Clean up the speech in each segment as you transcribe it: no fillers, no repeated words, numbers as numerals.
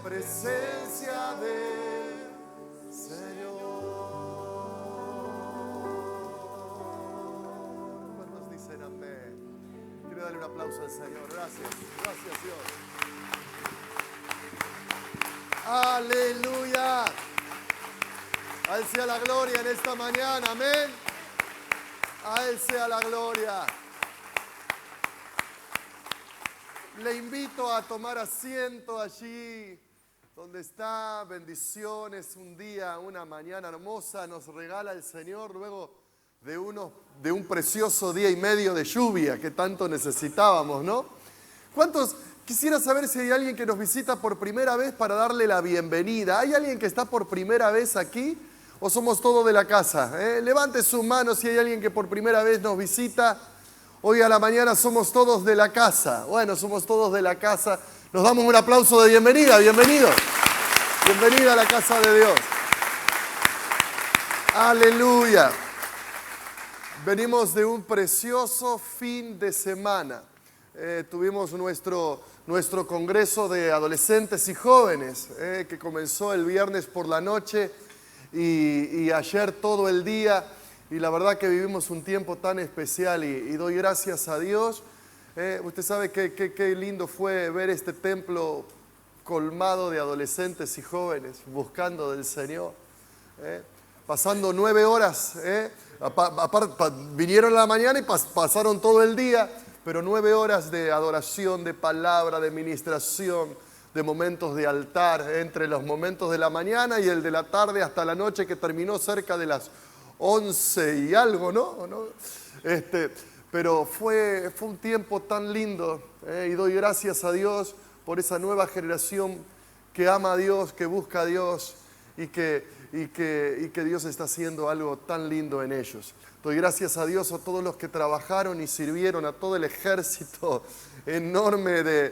presencia del Señor. ¿Cuántos dicen amén? Quiero darle un aplauso al Señor. Gracias, gracias Dios. Aleluya. A Él sea la gloria en esta mañana, amén. A Él sea la gloria. Le invito a tomar asiento allí donde está. Bendiciones, un día, una mañana hermosa nos regala el Señor luego de un precioso día y medio de lluvia que tanto necesitábamos, ¿no? ¿Cuántos? Quisiera saber si hay alguien que nos visita por primera vez para darle la bienvenida. ¿Hay alguien que está por primera vez aquí? ¿O somos todos de la casa? Levante su mano si hay alguien que por primera vez nos visita. Hoy a la mañana somos todos de la casa. Bueno, somos todos de la casa. Nos damos un aplauso de bienvenida. Bienvenido. Bienvenida a la casa de Dios. Aleluya. Venimos de un precioso fin de semana. Tuvimos nuestro congreso de adolescentes y jóvenes, que comenzó el viernes por la noche y ayer todo el día. Y la verdad que vivimos un tiempo tan especial y doy gracias a Dios. Usted sabe qué lindo fue ver este templo colmado de adolescentes y jóvenes buscando del Señor. Pasando 9 horas. Vinieron a la mañana y pasaron todo el día. Pero 9 horas de adoración, de palabra, de ministración, de momentos de altar, entre los momentos de la mañana y el de la tarde hasta la noche, que terminó cerca de las 11 y algo, ¿no? Pero fue un tiempo tan lindo, y doy gracias a Dios por esa nueva generación que ama a Dios, que busca a Dios y que Dios está haciendo algo tan lindo en ellos. Doy gracias a Dios a todos los que trabajaron y sirvieron, a todo el ejército enorme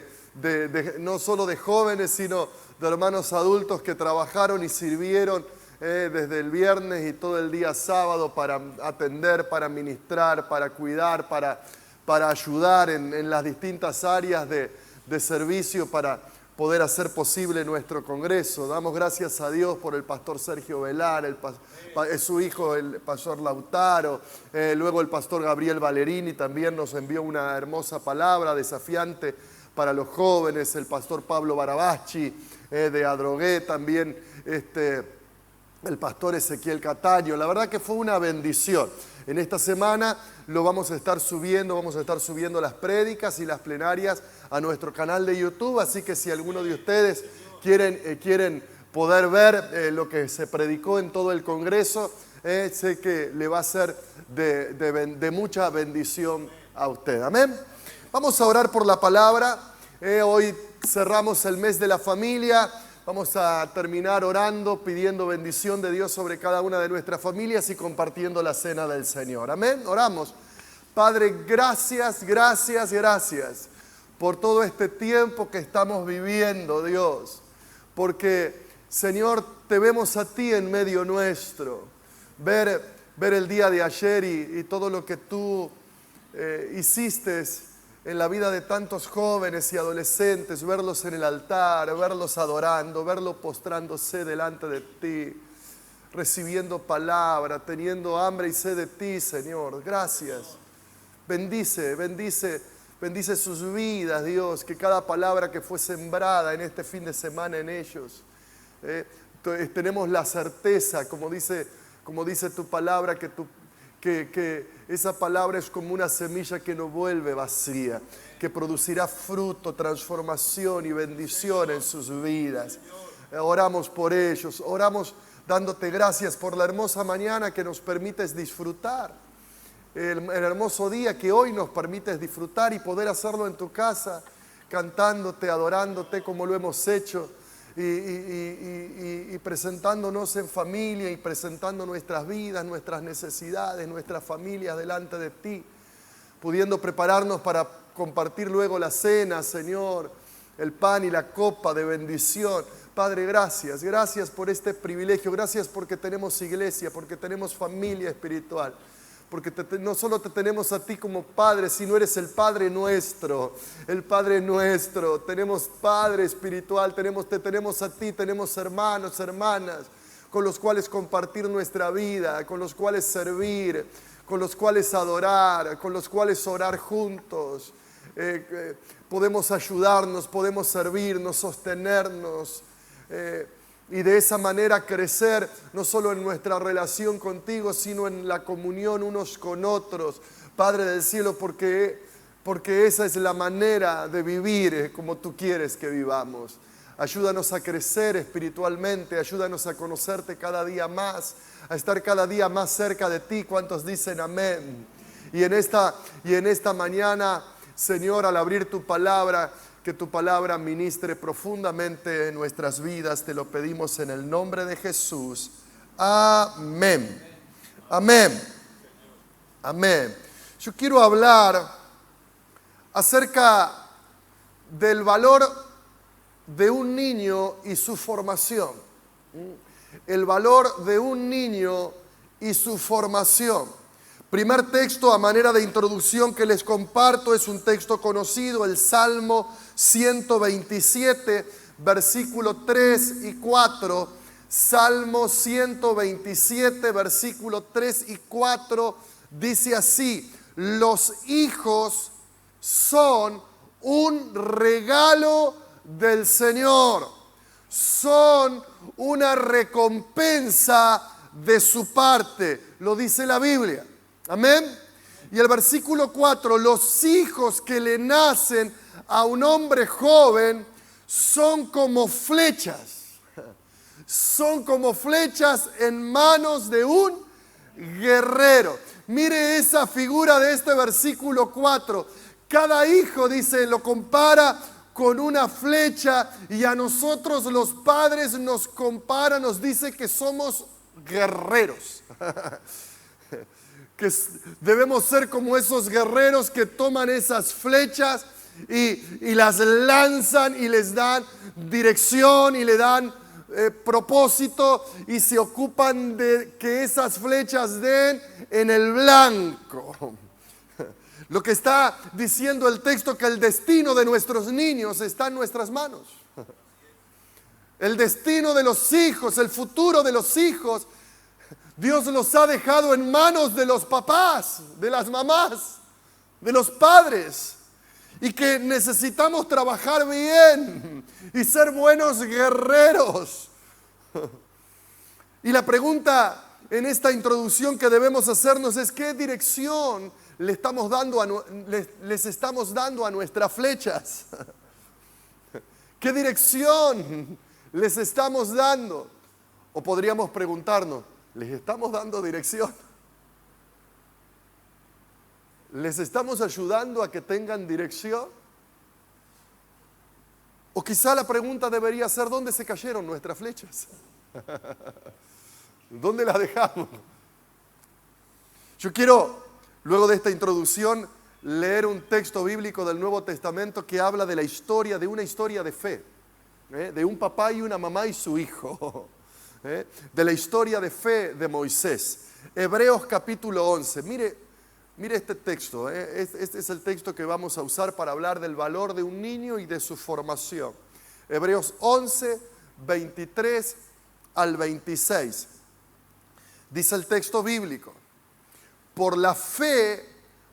no solo de jóvenes, sino de hermanos adultos que trabajaron y sirvieron desde el viernes y todo el día sábado para atender, para ministrar, para cuidar, para ayudar en las distintas áreas de servicio para poder hacer posible nuestro congreso. Damos gracias a Dios por el pastor Sergio Velar, su hijo el pastor Lautaro, luego el pastor Gabriel Valerini también nos envió una hermosa palabra desafiante para los jóvenes, el pastor Pablo Barabachi de Adrogué también, el pastor Ezequiel Cataño. La verdad que fue una bendición. En esta semana vamos a estar subiendo las prédicas y las plenarias a nuestro canal de YouTube, así que si alguno de ustedes quieren poder ver lo que se predicó en todo el Congreso, sé que le va a ser de mucha bendición a usted. Amén. Vamos a orar por la palabra. Hoy cerramos el mes de la familia. Vamos a terminar orando, pidiendo bendición de Dios sobre cada una de nuestras familias y compartiendo la cena del Señor. Amén. Oramos. Padre, gracias por todo este tiempo que estamos viviendo, Dios. Porque, Señor, te vemos a ti en medio nuestro. Ver el día de ayer y todo lo que tú hiciste en la vida de tantos jóvenes y adolescentes, verlos en el altar, verlos adorando, verlos postrándose delante de ti, recibiendo palabra, teniendo hambre y sed de ti, Señor. Gracias. Bendice sus vidas, Dios, que cada palabra que fue sembrada en este fin de semana en ellos, tenemos la certeza, como dice tu palabra, que esa palabra es como una semilla que no vuelve vacía, que producirá fruto, transformación y bendición en sus vidas. Oramos por ellos, oramos dándote gracias por la hermosa mañana que nos permites disfrutar, el hermoso día que hoy nos permites disfrutar y poder hacerlo en tu casa, cantándote, adorándote como lo hemos hecho y presentándonos en familia y presentando nuestras vidas, nuestras necesidades, nuestras familias delante de ti, pudiendo prepararnos para compartir luego la cena, Señor, el pan y la copa de bendición. Padre, gracias por este privilegio, gracias porque tenemos iglesia, porque tenemos familia espiritual. porque no solo te tenemos a ti como Padre, sino eres el Padre nuestro, el Padre nuestro. Tenemos Padre espiritual, te tenemos a ti, tenemos hermanos, hermanas, con los cuales compartir nuestra vida, con los cuales servir, con los cuales adorar, con los cuales orar juntos. Podemos ayudarnos, podemos servirnos, sostenernos y de esa manera crecer no solo en nuestra relación contigo, sino en la comunión unos con otros, Padre del cielo, porque esa es la manera de vivir como tú quieres que vivamos. Ayúdanos a crecer espiritualmente, ayúdanos a conocerte cada día más, a estar cada día más cerca de ti. ¿Cuántos dicen amén? Y en esta mañana, Señor, al abrir tu palabra, que tu palabra ministre profundamente en nuestras vidas. Te lo pedimos en el nombre de Jesús. Amén. Amén. Amén. Yo quiero hablar acerca del valor de un niño y su formación. El valor de un niño y su formación. Primer texto a manera de introducción que les comparto es un texto conocido, el Salmo 127, versículo 3 y 4. Salmo 127, versículo 3 y 4 dice así: los hijos son un regalo del Señor, son una recompensa de su parte, lo dice la Biblia. Amén. Y el versículo 4, los hijos que le nacen a un hombre joven son como flechas. Son como flechas en manos de un guerrero. Mire esa figura de este versículo 4. Cada hijo, dice, lo compara con una flecha, y a nosotros los padres nos compara, nos dice que somos guerreros. Que debemos ser como esos guerreros que toman esas flechas y las lanzan y les dan dirección y le dan propósito, y se ocupan de que esas flechas den en el blanco. Lo que está diciendo el texto, que el destino de nuestros niños está en nuestras manos. El destino de los hijos, el futuro de los hijos, Dios los ha dejado en manos de los papás, de las mamás, de los padres. Y que necesitamos trabajar bien y ser buenos guerreros. Y la pregunta en esta introducción que debemos hacernos es: ¿qué dirección les estamos dando a nuestras flechas? ¿Qué dirección les estamos dando? O podríamos preguntarnos: ¿les estamos dando dirección? ¿Les estamos ayudando a que tengan dirección? O quizá la pregunta debería ser: ¿dónde se cayeron nuestras flechas? ¿Dónde las dejamos? Yo quiero, luego de esta introducción, leer un texto bíblico del Nuevo Testamento que habla de la historia, de una historia de fe, de un papá y una mamá y su hijo, de la historia de fe de Moisés. Hebreos capítulo 11. Mire este texto. Este es el texto que vamos a usar para hablar del valor de un niño y de su formación. Hebreos 11, 23 al 26. Dice el texto bíblico: por la fe,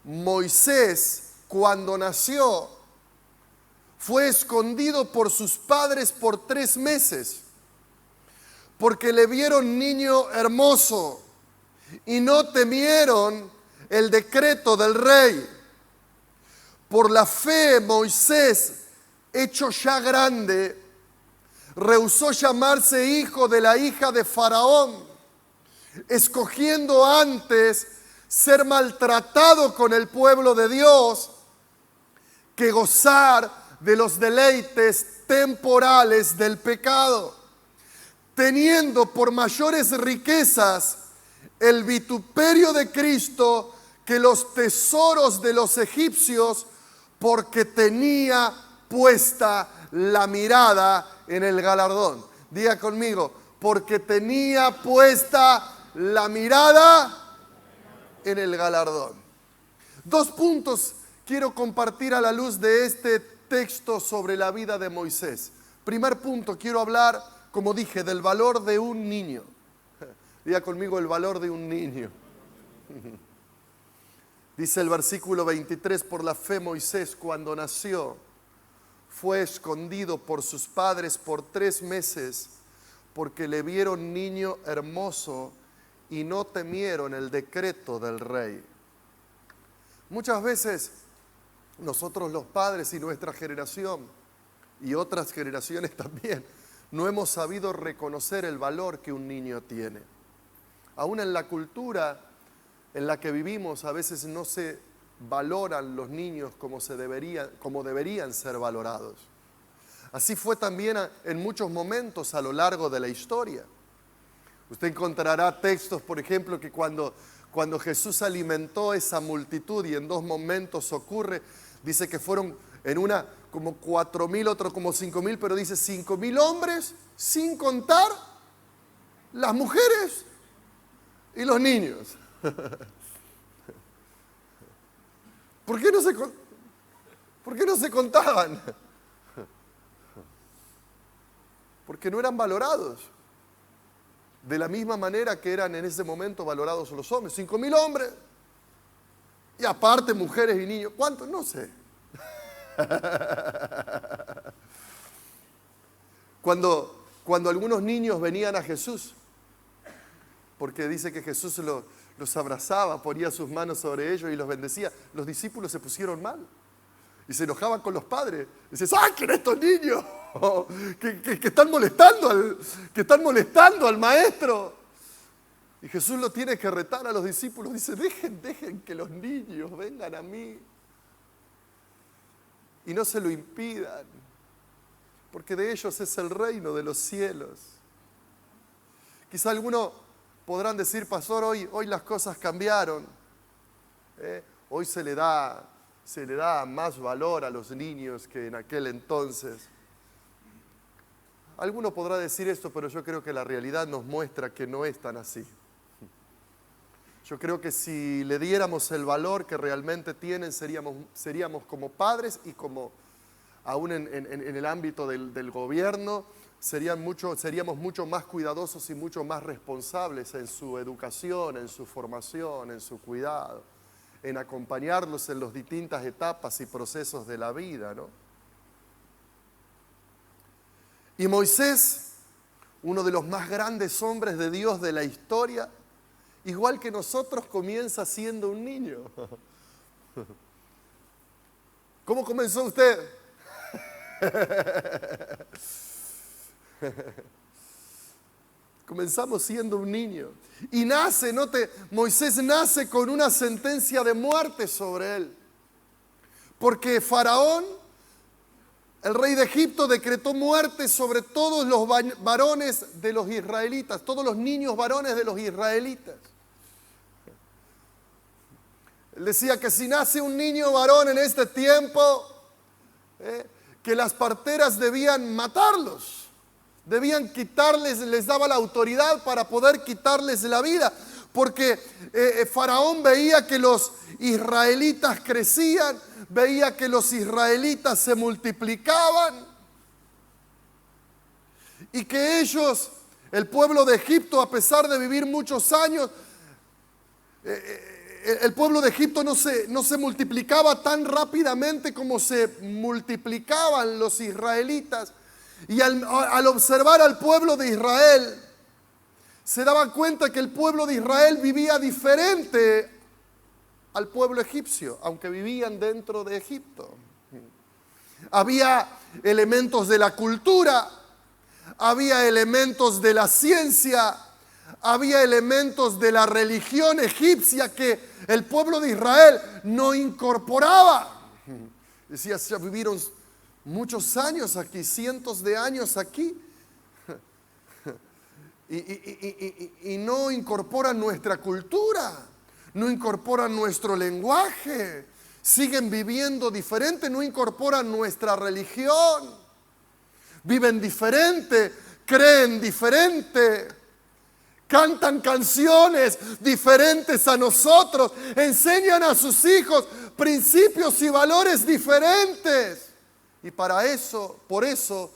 Moisés, cuando nació, fue escondido por sus padres por 3 meses, porque le vieron niño hermoso y no temieron el decreto del rey. Por la fe, Moisés, hecho ya grande, rehusó llamarse hijo de la hija de Faraón, escogiendo antes ser maltratado con el pueblo de Dios que gozar de los deleites temporales del pecado, teniendo por mayores riquezas el vituperio de Cristo que los tesoros de los egipcios, porque tenía puesta la mirada en el galardón. Diga conmigo: porque tenía puesta la mirada en el galardón. 2 puntos quiero compartir a la luz de este texto sobre la vida de Moisés. Primer punto, quiero hablar, como dije, del valor de un niño. Diga conmigo, el valor de un niño. Dice el versículo 23, por la fe Moisés cuando nació fue escondido por sus padres por 3 meses porque le vieron niño hermoso y no temieron el decreto del rey. Muchas veces nosotros los padres y nuestra generación y otras generaciones también no hemos sabido reconocer el valor que un niño tiene. Aún en la cultura en la que vivimos a veces no se valoran los niños como deberían ser valorados. Así fue también en muchos momentos a lo largo de la historia. Usted encontrará textos, por ejemplo, que cuando Jesús alimentó esa multitud y en 2 momentos ocurre, dice que fueron en una como 4,000, otro como 5,000, pero dice 5,000 hombres sin contar las mujeres y los niños. ¿Por qué no se contaban? Porque no eran valorados de la misma manera que eran en ese momento valorados los hombres. 5,000 hombres y aparte mujeres y niños. ¿Cuántos? No sé. Cuando algunos niños venían a Jesús, porque dice que Jesús los abrazaba, ponía sus manos sobre ellos y los bendecía, los discípulos se pusieron mal y se enojaban con los padres. Dicen, ¡saquen a estos niños! que están molestando al maestro. Y Jesús lo tiene que retar a los discípulos. Dice, dejen que los niños vengan a mí y no se lo impidan, porque de ellos es el reino de los cielos. Quizá algunos podrán decir, pastor, hoy las cosas cambiaron. Hoy se le da más valor a los niños que en aquel entonces. Alguno podrá decir esto, pero yo creo que la realidad nos muestra que no es tan así. Yo creo que si le diéramos el valor que realmente tienen, seríamos como padres y como aún en el ámbito del gobierno, seríamos mucho más cuidadosos y mucho más responsables en su educación, en su formación, en su cuidado, en acompañarlos en las distintas etapas y procesos de la vida, ¿no? Y Moisés, uno de los más grandes hombres de Dios de la historia, igual que nosotros, comienza siendo un niño. ¿Cómo comenzó usted? Comenzamos siendo un niño. Y Moisés nace con una sentencia de muerte sobre él. Porque Faraón, el rey de Egipto, decretó muerte sobre todos los varones de los israelitas, todos los niños varones de los israelitas. Él decía que si nace un niño varón en este tiempo, que las parteras debían matarlos, debían quitarles, les daba la autoridad para poder quitarles la vida, porque Faraón veía que los israelitas crecían, veía que los israelitas se multiplicaban y que ellos, el pueblo de Egipto, a pesar de vivir muchos años, el pueblo de Egipto no se multiplicaba tan rápidamente como se multiplicaban los israelitas. Y al observar al pueblo de Israel, se daban cuenta que el pueblo de Israel vivía diferente al pueblo egipcio, aunque vivían dentro de Egipto. Había elementos de la cultura, había elementos de la ciencia, había elementos de la religión egipcia que el pueblo de Israel no incorporaba. Decía, ya vivieron muchos años aquí, cientos de años aquí, y no incorporan nuestra cultura, no incorporan nuestro lenguaje, siguen viviendo diferente, no incorporan nuestra religión, viven diferente, creen diferente, cantan canciones diferentes a nosotros, enseñan a sus hijos principios y valores diferentes. Y por eso,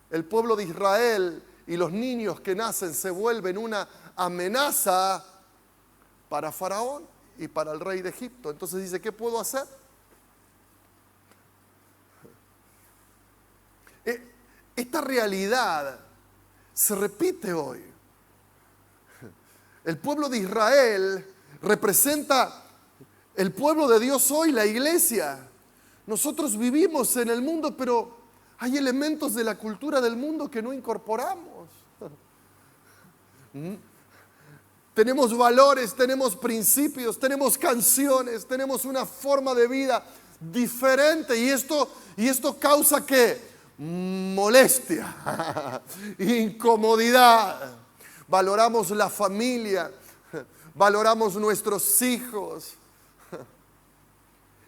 el pueblo de Israel y los niños que nacen se vuelven una amenaza para Faraón y para el rey de Egipto. Entonces dice, ¿qué puedo hacer? Esta realidad se repite hoy. El pueblo de Israel representa el pueblo de Dios hoy, la iglesia. Nosotros vivimos en el mundo, pero hay elementos de la cultura del mundo que no incorporamos. Tenemos valores, tenemos principios, tenemos canciones, tenemos una forma de vida diferente. Y esto causa ¿qué? Molestia, incomodidad. Valoramos la familia, valoramos nuestros hijos.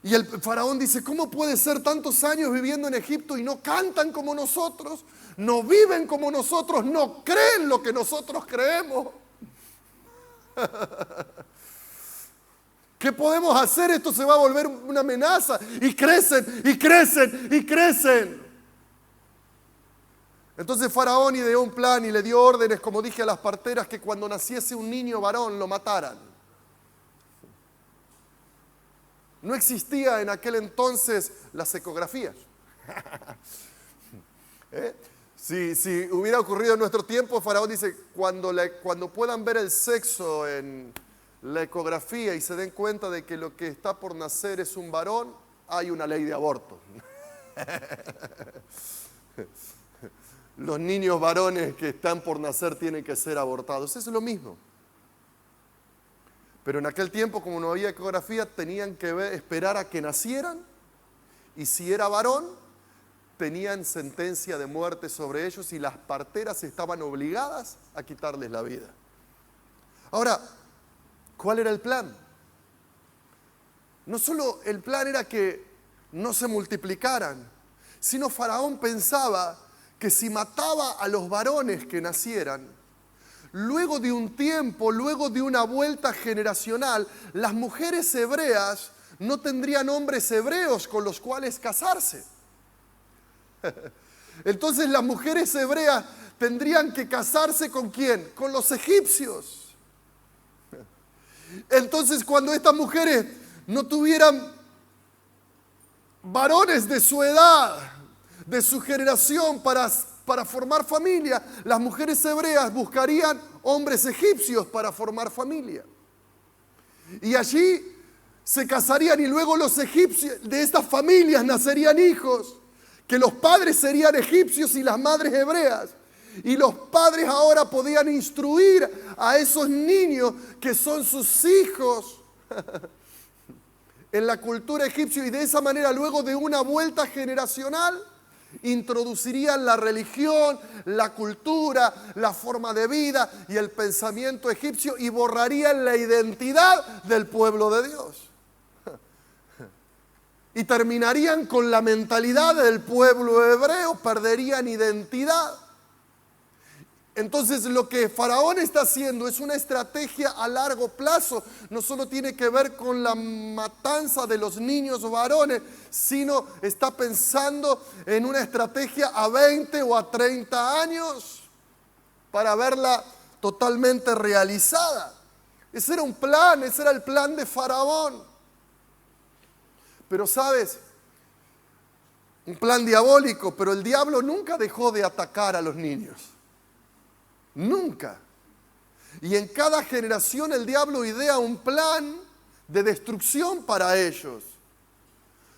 Y el faraón dice, ¿cómo puede ser tantos años viviendo en Egipto y no cantan como nosotros? No viven como nosotros, no creen lo que nosotros creemos. ¿Qué podemos hacer? Esto se va a volver una amenaza. Y crecen, y crecen, y crecen. Entonces Faraón ideó un plan y le dio órdenes, como dije a las parteras, que cuando naciese un niño varón lo mataran. No existía en aquel entonces las ecografías. Si hubiera ocurrido en nuestro tiempo, Faraón dice, cuando puedan ver el sexo en la ecografía y se den cuenta de que lo que está por nacer es un varón, hay una ley de aborto. Los niños varones que están por nacer tienen que ser abortados. Eso es lo mismo. Pero en aquel tiempo, como no había ecografía, tenían que esperar a que nacieran. Y si era varón, tenían sentencia de muerte sobre ellos y las parteras estaban obligadas a quitarles la vida. Ahora, ¿cuál era el plan? No solo el plan era que no se multiplicaran, sino Faraón pensaba que si mataba a los varones que nacieran, luego de un tiempo, luego de una vuelta generacional, las mujeres hebreas no tendrían hombres hebreos con los cuales casarse. Entonces las mujeres hebreas tendrían que casarse ¿con quién? Con los egipcios. Entonces cuando estas mujeres no tuvieran varones de su edad, de su generación para formar familia, las mujeres hebreas buscarían hombres egipcios para formar familia. Y allí se casarían y luego los egipcios, de estas familias nacerían hijos, que los padres serían egipcios y las madres hebreas. Y los padres ahora podían instruir a esos niños que son sus hijos en la cultura egipcia. Y de esa manera, luego de una vuelta generacional, introducirían la religión, la cultura, la forma de vida y el pensamiento egipcio y borrarían la identidad del pueblo de Dios. Y terminarían con la mentalidad del pueblo hebreo, perderían identidad. Entonces lo que Faraón está haciendo es una estrategia a largo plazo. No solo tiene que ver con la matanza de los niños varones, sino está pensando en una estrategia a 20 o a 30 años para verla totalmente realizada. Ese era un plan, ese era el plan de Faraón. Pero sabes, un plan diabólico, pero el diablo nunca dejó de atacar a los niños. Nunca. Y en cada generación el diablo idea un plan de destrucción para ellos.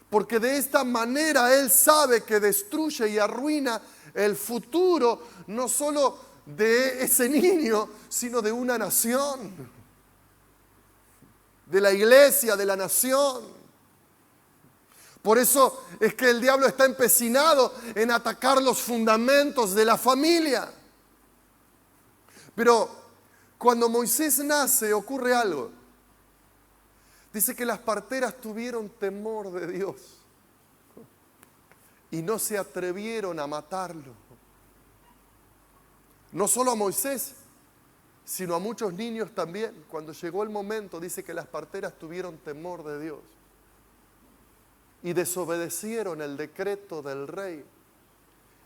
Porque de esta manera él sabe que destruye y arruina el futuro, no solo de ese niño, sino de una nación. De la iglesia, de la nación. Por eso es que el diablo está empecinado en atacar los fundamentos de la familia. Pero cuando Moisés nace ocurre algo. Dice que las parteras tuvieron temor de Dios y no se atrevieron a matarlo. No solo a Moisés, sino a muchos niños también. Cuando llegó el momento, dice que las parteras tuvieron temor de Dios y desobedecieron el decreto del rey.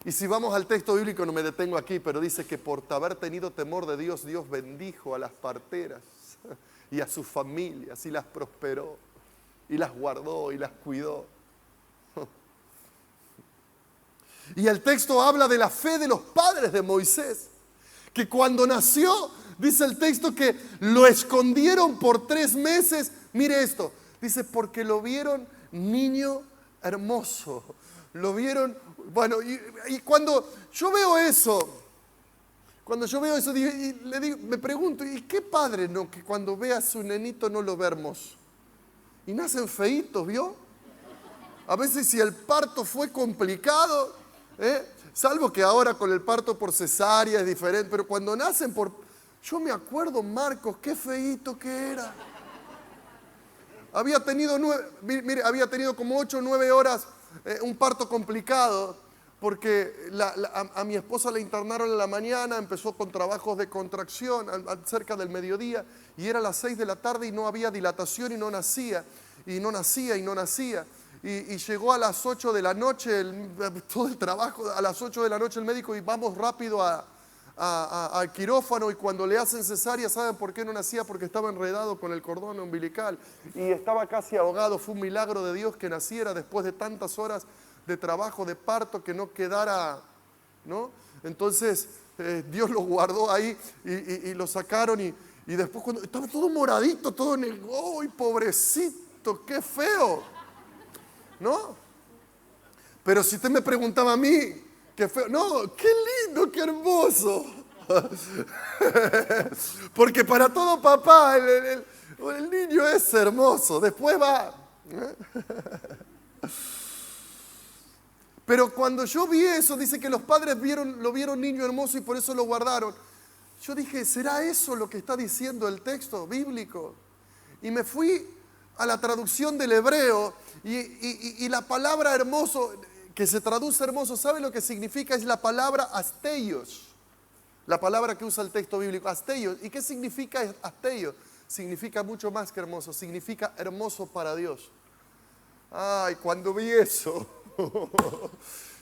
Y si vamos al texto bíblico, no me detengo aquí, pero dice que por haber tenido temor de Dios, Dios bendijo a las parteras y a sus familias y las prosperó y las guardó y las cuidó. Y el texto habla de la fe de los padres de Moisés, que cuando nació, dice el texto que lo escondieron por 3 meses. Mire esto, dice, porque lo vieron niño hermoso. Lo vieron, bueno, y cuando yo veo eso, me pregunto, ¿y qué padre no que cuando ve a su nenito no lo ve hermoso? Y nacen feitos, ¿vio? A veces si el parto fue complicado, salvo que ahora con el parto por cesárea es diferente, pero cuando nacen yo me acuerdo, Marcos, qué feíto que era. Había tenido como 8 o 9 horas un parto complicado, porque a mi esposa la internaron en la mañana, empezó con trabajos de contracción cerca del mediodía, y era las 6 de la tarde y no había dilatación y no nacía, y no nacía. Y llegó a las 8 de la noche, todo el trabajo, a las 8 de la noche el médico, y vamos rápido al quirófano, y cuando le hacen cesárea, ¿saben por qué no nacía? Porque estaba enredado con el cordón umbilical y estaba casi ahogado. Fue un milagro de Dios que naciera después de tantas horas de trabajo, de parto, que no quedara, ¿no? Entonces Dios lo guardó ahí y lo sacaron, y después cuando estaba todo moradito, todo en el, ¡ay, pobrecito, qué feo! ¿No? Pero si usted me preguntaba a mí, qué feo, no, qué lindo, qué hermoso. Porque para todo papá el niño es hermoso, después va. Pero cuando yo vi eso, dice que los padres lo vieron niño hermoso y por eso lo guardaron. Yo dije, ¿será eso lo que está diciendo el texto bíblico? Y me fui a la traducción del hebreo, y la palabra hermoso, que se traduce hermoso, ¿sabe lo que significa? Es la palabra asteios, la palabra que usa el texto bíblico, asteios. ¿Y qué significa asteios? Significa mucho más que hermoso, significa hermoso para Dios. Ay, cuando vi eso,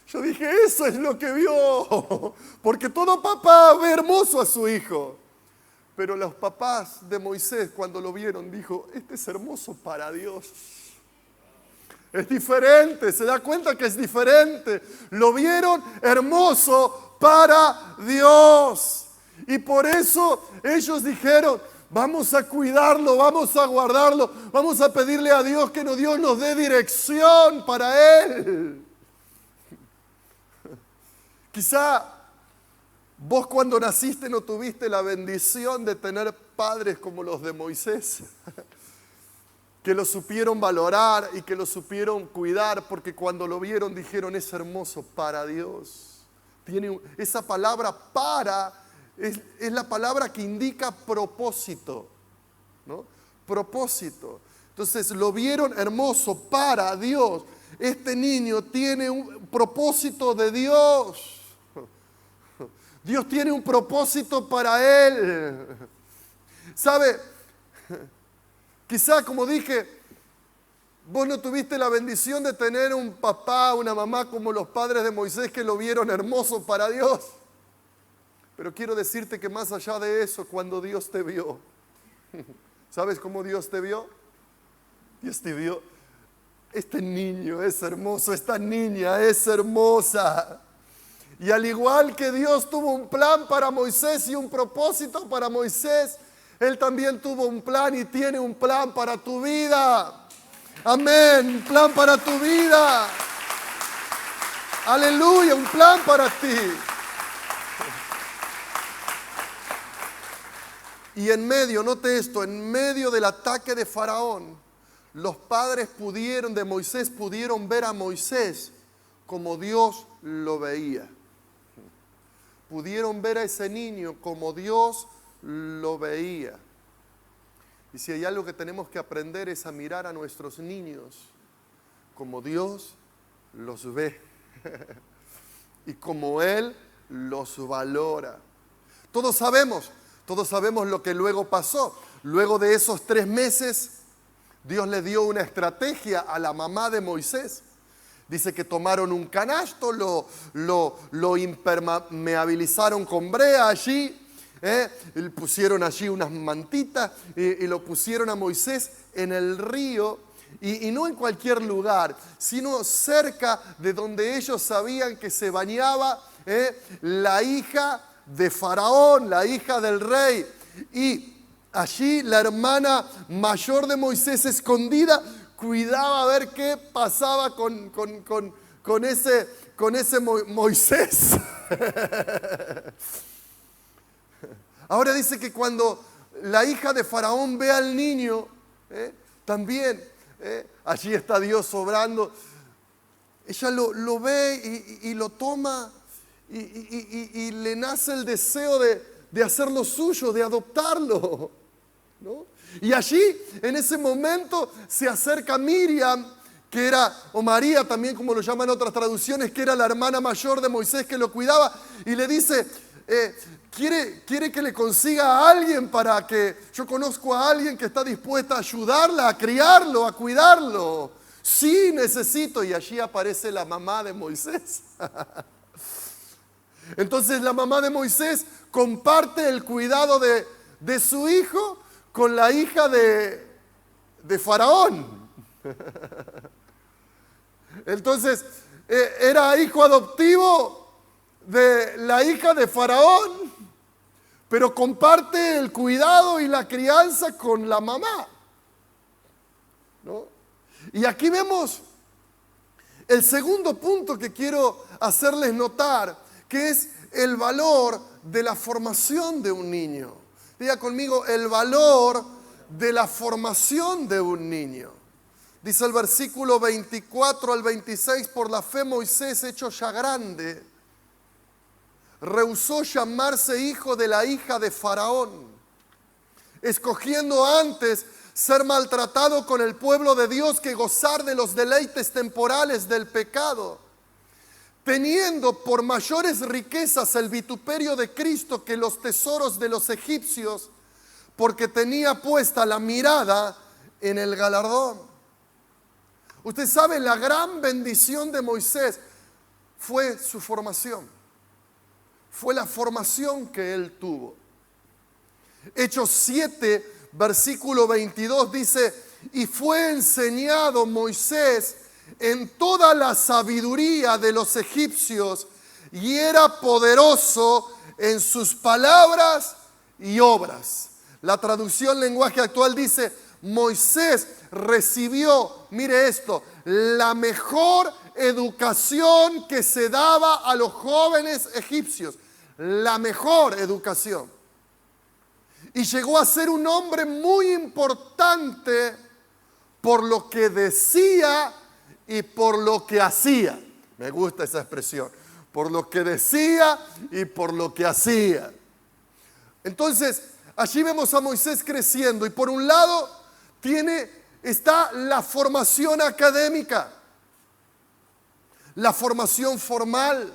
yo dije, eso es lo que vio, porque todo papá ve hermoso a su hijo. Pero los papás de Moisés, cuando lo vieron, dijo, este es hermoso para Dios. Es diferente, se da cuenta que es diferente. Lo vieron hermoso para Dios. Y por eso ellos dijeron, vamos a cuidarlo, vamos a guardarlo, vamos a pedirle a Dios que Dios nos dé dirección para él. Quizá vos cuando naciste no tuviste la bendición de tener padres como los de Moisés, que lo supieron valorar y que lo supieron cuidar, porque cuando lo vieron dijeron, es hermoso para Dios. Esa palabra para es la palabra que indica propósito, ¿no? Propósito. Entonces lo vieron hermoso para Dios. Este niño tiene un propósito de Dios. Dios tiene un propósito para él. ¿Sabe? Quizá, como dije, vos no tuviste la bendición de tener un papá, una mamá como los padres de Moisés que lo vieron hermoso para Dios. Pero quiero decirte que más allá de eso, cuando Dios te vio, ¿sabes cómo Dios te vio? Dios te vio, este niño es hermoso, esta niña es hermosa. Y al igual que Dios tuvo un plan para Moisés y un propósito para Moisés, Él también tuvo un plan y tiene un plan para tu vida. Amén, un plan para tu vida. Aleluya, un plan para ti. Y en medio, note esto, en medio del ataque de Faraón, los padres de Moisés pudieron ver a Moisés como Dios lo veía. Pudieron ver a ese niño como Dios lo veía. Y si hay algo que tenemos que aprender es a mirar a nuestros niños como Dios los ve y como Él los valora. Todos sabemos, Todos sabemos lo que luego pasó. Luego de esos 3 meses, Dios le dio una estrategia a la mamá de Moisés. Dice que tomaron un canasto, lo impermeabilizaron con brea allí, y pusieron allí unas mantitas y lo pusieron a Moisés en el río, y no en cualquier lugar, sino cerca de donde ellos sabían que se bañaba la hija de Faraón, la hija del rey. Y allí la hermana mayor de Moisés, escondida, cuidaba a ver qué pasaba con ese Moisés. Ahora dice que cuando la hija de Faraón ve al niño, también allí está Dios obrando. Ella lo ve y lo toma y le nace el deseo de hacerlo suyo, de adoptarlo, ¿no? Y allí, en ese momento, se acerca Miriam, que era, o María también, como lo llaman otras traducciones, que era la hermana mayor de Moisés que lo cuidaba, y le dice, ¿quiere que le consiga a alguien para que yo conozco a alguien que está dispuesta a ayudarla, a criarlo, a cuidarlo? Sí, necesito. Y allí aparece la mamá de Moisés. Entonces la mamá de Moisés comparte el cuidado de su hijo con la hija de Faraón. Entonces, era hijo adoptivo de la hija de Faraón, pero comparte el cuidado y la crianza con la mamá, ¿no? Y aquí vemos el segundo punto que quiero hacerles notar, que es el valor de la formación de un niño. Diga conmigo, el valor de la formación de un niño. Dice el versículo 24 al 26, por la fe Moisés, hecho ya grande, rehusó llamarse hijo de la hija de Faraón, escogiendo antes ser maltratado con el pueblo de Dios que gozar de los deleites temporales del pecado, teniendo por mayores riquezas el vituperio de Cristo que los tesoros de los egipcios, porque tenía puesta la mirada en el galardón. Usted sabe, la gran bendición de Moisés fue su formación. Fue la formación que él tuvo. Hechos 7, versículo 22 dice, y fue enseñado Moisés en toda la sabiduría de los egipcios, y era poderoso en sus palabras y obras. La traducción lenguaje actual dice, Moisés recibió, mire esto, la mejor educación que se daba a los jóvenes egipcios. La mejor educación. Y llegó a ser un hombre muy importante por lo que decía y por lo que hacía. Me gusta esa expresión. Por lo que decía y por lo que hacía. Entonces, allí vemos a Moisés creciendo y por un lado está la formación académica, la formación formal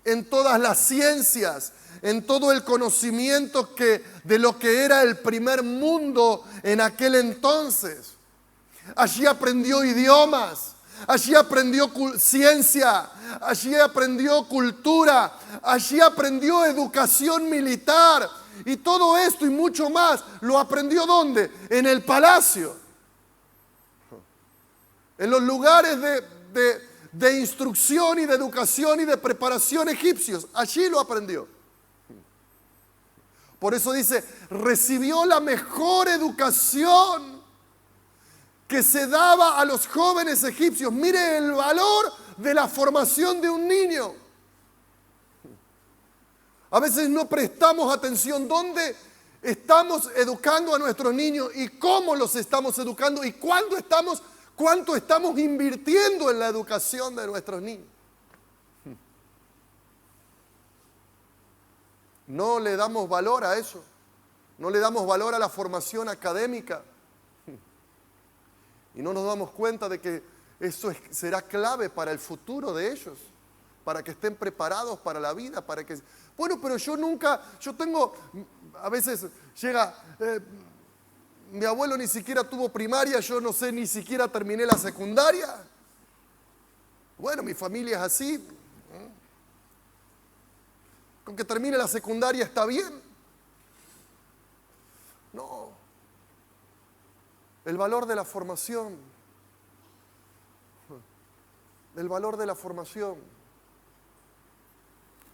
en todas las ciencias, en todo el conocimiento de lo que era el primer mundo en aquel entonces. Allí aprendió idiomas, allí aprendió ciencia, allí aprendió cultura, allí aprendió educación militar. Y todo esto y mucho más, ¿lo aprendió dónde? En el palacio. En los lugares de instrucción y de educación y de preparación egipcios. Allí lo aprendió. Por eso dice, recibió la mejor educación que se daba a los jóvenes egipcios. Mire el valor de la formación de un niño. A veces no prestamos atención dónde estamos educando a nuestros niños y cómo los estamos educando y cuánto estamos invirtiendo en la educación de nuestros niños. No le damos valor a eso. No le damos valor a la formación académica. Y no nos damos cuenta de que eso será clave para el futuro de ellos. para que estén preparados para la vida, para que... Bueno, pero yo tengo, a veces llega, mi abuelo ni siquiera tuvo primaria, yo no sé, ni siquiera terminé la secundaria. Bueno, mi familia es así. Con que termine la secundaria está bien. No. El valor de la formación. El valor de la formación.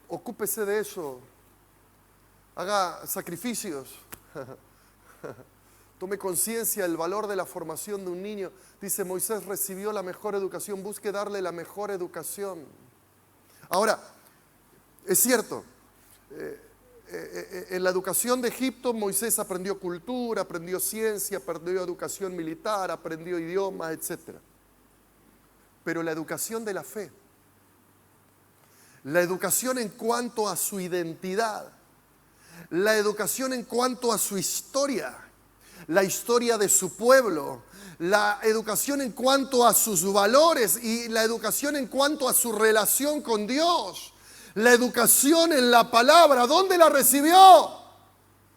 Ocúpese de eso. Haga sacrificios. Tome conciencia del valor de la formación de un niño. Dice, Moisés recibió la mejor educación. Busque darle la mejor educación. Ahora, es cierto, en la educación de Egipto Moisés aprendió cultura, aprendió ciencia, aprendió educación militar, aprendió idiomas, etc. Pero la educación de la fe, la educación en cuanto a su identidad, la educación en cuanto a su historia, la historia de su pueblo, la educación en cuanto a sus valores y la educación en cuanto a su relación con Dios, la educación en la palabra. ¿Dónde la recibió?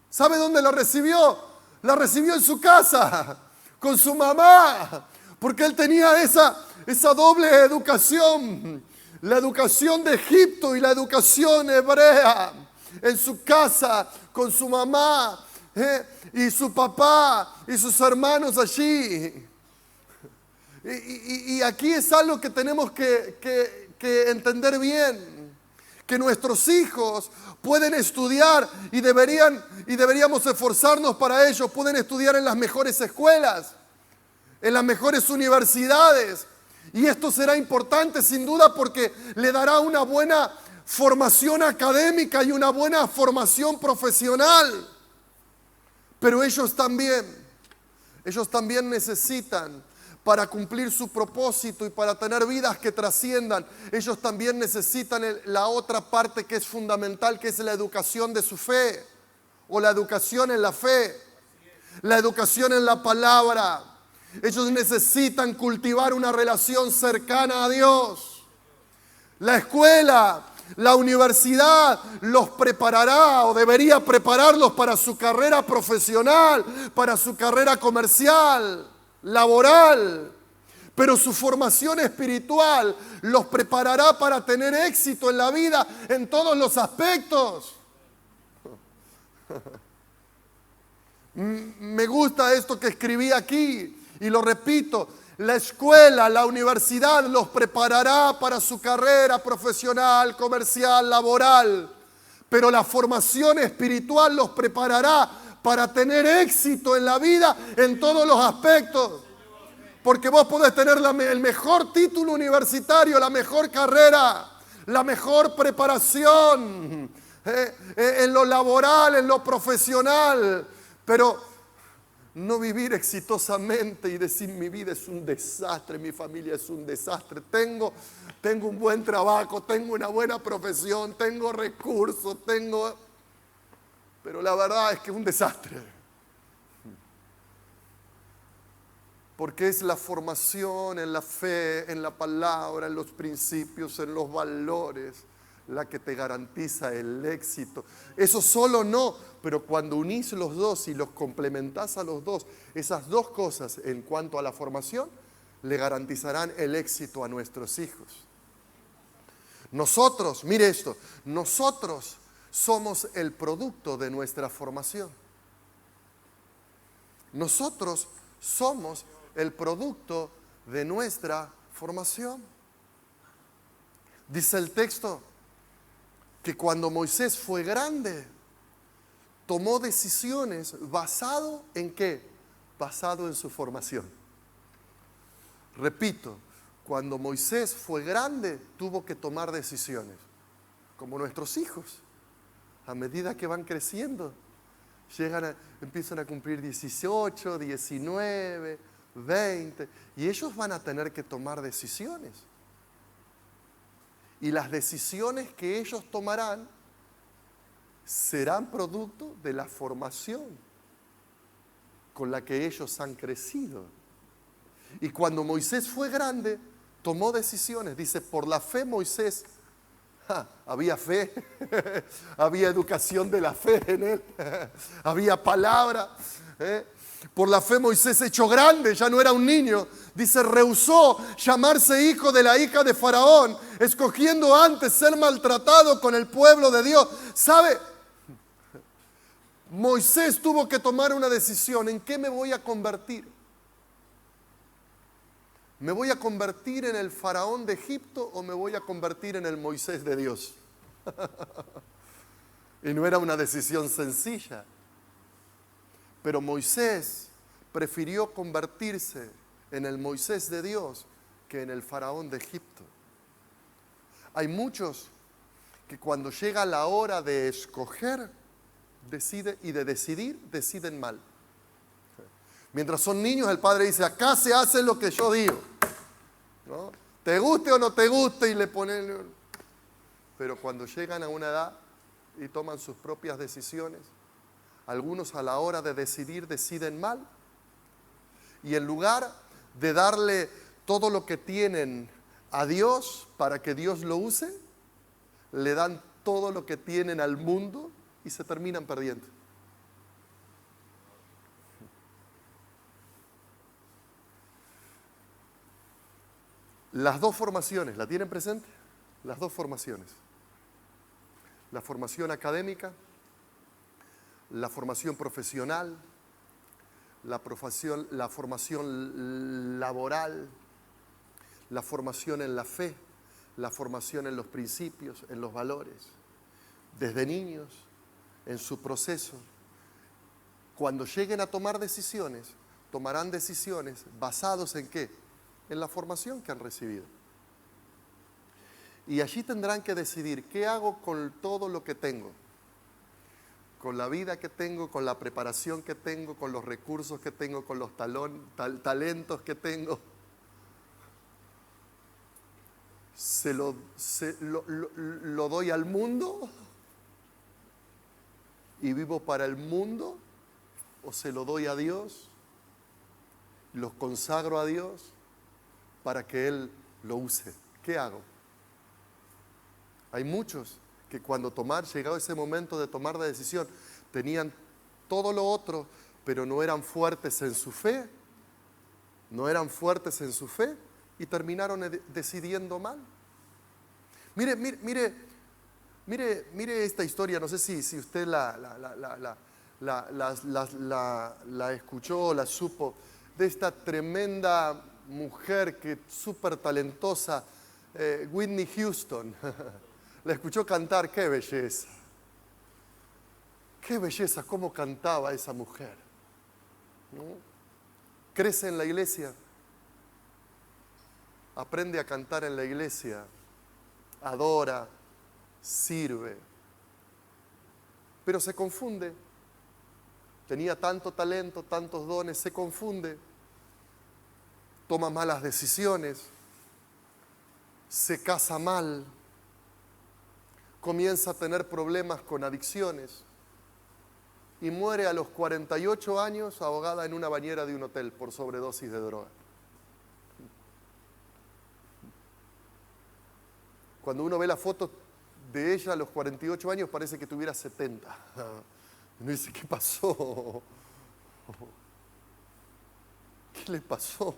¿Sabe dónde la recibió? La recibió en su casa, con su mamá, porque él tenía esa doble educación, la educación de Egipto y la educación hebrea, en su casa, con su mamá, y su papá y sus hermanos allí. Y aquí es algo que tenemos que entender bien, que nuestros hijos pueden estudiar y deberíamos esforzarnos para ello. Pueden estudiar en las mejores escuelas, en las mejores universidades, y esto será importante sin duda porque le dará una buena formación académica y una buena formación profesional. Pero ellos también necesitan, para cumplir su propósito y para tener vidas que trasciendan, ellos también necesitan la otra parte que es fundamental, que es la educación de su fe, o la educación en la fe, la educación en la palabra. Ellos necesitan cultivar una relación cercana a Dios. La escuela, la universidad los preparará o debería prepararlos para su carrera profesional, para su carrera comercial, laboral. Pero su formación espiritual los preparará para tener éxito en la vida en todos los aspectos. Me gusta esto que escribí aquí y lo repito. La escuela, la universidad los preparará para su carrera profesional, comercial, laboral. Pero la formación espiritual los preparará para tener éxito en la vida en todos los aspectos. Porque vos podés tener el mejor título universitario, la mejor carrera, la mejor preparación en lo laboral, en lo profesional, pero no vivir exitosamente y decir mi vida es un desastre, mi familia es un desastre, tengo un buen trabajo, tengo una buena profesión, tengo recursos, pero la verdad es que es un desastre. Porque es la formación en la fe, en la palabra, en los principios, en los valores, la que te garantiza el éxito. Eso solo no, pero cuando unís los dos y los complementás a los dos, esas dos cosas en cuanto a la formación, le garantizarán el éxito a nuestros hijos. Nosotros, mire esto, nosotros somos el producto de nuestra formación. Nosotros somos el producto de nuestra formación. Dice el texto que cuando Moisés fue grande, tomó decisiones basado en ¿qué? Basado en su formación. Repito, cuando Moisés fue grande, tuvo que tomar decisiones, como nuestros hijos. A medida que van creciendo, empiezan a cumplir 18, 19, 20, y ellos van a tener que tomar decisiones. Y las decisiones que ellos tomarán serán producto de la formación con la que ellos han crecido. Y cuando Moisés fue grande, tomó decisiones. Dice, por la fe Moisés Había fe, había educación de la fe en él, había palabra. Por la fe Moisés se echó grande, ya no era un niño. Dice, rehusó llamarse hijo de la hija de Faraón, escogiendo antes ser maltratado con el pueblo de Dios. ¿Sabe? Moisés tuvo que tomar una decisión. ¿En qué me voy a convertir? ¿Me voy a convertir en el faraón de Egipto o me voy a convertir en el Moisés de Dios? Y no era una decisión sencilla. Pero Moisés prefirió convertirse en el Moisés de Dios que en el faraón de Egipto. Hay muchos que cuando llega la hora de escoger y de decidir, deciden mal. Mientras son niños, el padre dice, acá se hace lo que yo digo, ¿no? Te guste o no te guste, y le ponen. Pero cuando llegan a una edad y toman sus propias decisiones, algunos a la hora de decidir deciden mal. Y en lugar de darle todo lo que tienen a Dios para que Dios lo use, le dan todo lo que tienen al mundo y se terminan perdiendo. Las dos formaciones, ¿la tienen presente? Las dos formaciones. La formación académica, la formación profesional, la formación laboral, la formación en la fe, la formación en los principios, en los valores. Desde niños, en su proceso, cuando lleguen a tomar decisiones, tomarán decisiones basados en ¿qué? En la formación que han recibido. Y allí tendrán que decidir qué hago con todo lo que tengo, con la vida que tengo, con la preparación que tengo, con los recursos que tengo, con los talentos que tengo. ¿Lo doy al mundo y vivo para el mundo? ¿O se lo doy a Dios? ¿Los consagro a Dios para que Él lo use? ¿Qué hago? Hay muchos que cuando llegado ese momento de tomar la decisión, tenían todo lo otro, pero no eran fuertes en su fe. No eran fuertes en su fe y terminaron decidiendo mal. Mire esta historia, no sé si usted la escuchó o la supo, de esta tremenda mujer que súper talentosa, Whitney Houston. La escuchó cantar, qué belleza. Qué belleza cómo cantaba esa mujer, ¿no? Crece en la iglesia, aprende a cantar en la iglesia, adora, sirve, pero se confunde. Tenía tanto talento, tantos dones, se confunde, toma malas decisiones, se casa mal, comienza a tener problemas con adicciones y muere a los 48 años ahogada en una bañera de un hotel por sobredosis de droga. Cuando uno ve la foto de ella a los 48 años parece que tuviera 70. Y uno dice, ¿qué pasó? ¿Qué le pasó?